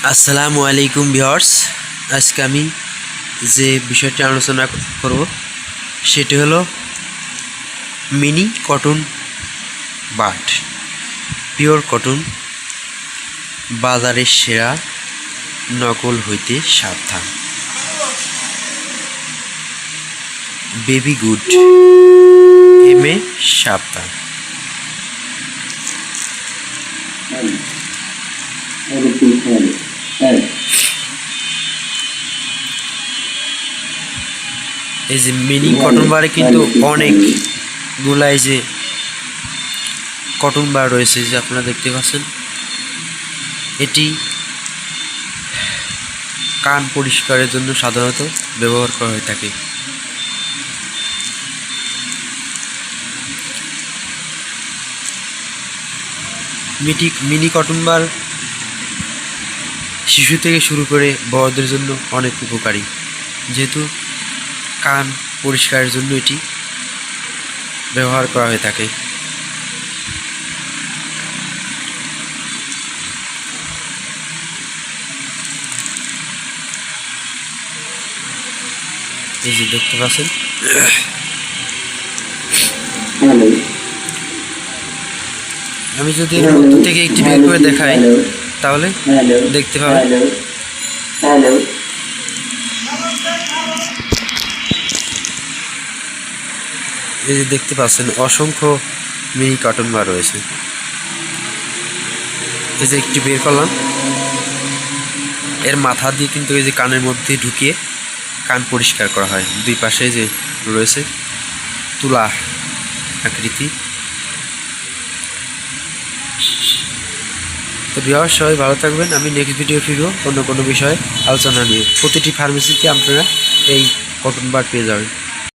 আসসালামু আলাইকুম ভিউয়ার্স। আজকে আমি যে বিষয়টি আলোচনা করব সেটি হলো mini cotton bud. Pure cotton, বাজারের সেরা, নকল হইতে সাবধান। বেবি গুড, এমএ সাবধান। এই যে মিনি কটন বারে কিন্তু অনেকগুলা এই যে কটন বার রয়েছে, যে আপনারা দেখতে পাচ্ছেন। এটি কান পরিষ্কারের জন্য সাধারণত ব্যবহার করা হয়ে থাকে। মিনি কটন বার শিশু থেকে শুরু করে বড়দের জন্য অনেক উপকারী, যেহেতু কান পরিষ্কারের জন্য এটি ব্যবহার করা হয়ে থাকে। এই যে দেখতে পাচ্ছেন, আমি যদি এর মধ্য থেকে একটি বের করে দেখাই তাহলে দেখতে পাবেন। এই যে দেখতে পাচ্ছেন অসংখ্য মিনি কটন বার রয়েছে। এই যে একটি বের করলাম, এর মাথা দিয়ে কিন্তু এই যে কানের মধ্যে ঢুকিয়ে কান পরিষ্কার করা হয়। দুই পাশে যে রয়েছে তুলা আকৃতি। তো ভিউয়ার্স, সবাই ভালো থাকবেন। আমি নেক্সট ভিডিও ফিরবো অন্য কোনো বিষয়ে আলোচনা নিয়ে। প্রতিটি ফার্মেসিতে আপনারা এই কটন বার পেয়ে যাবেন।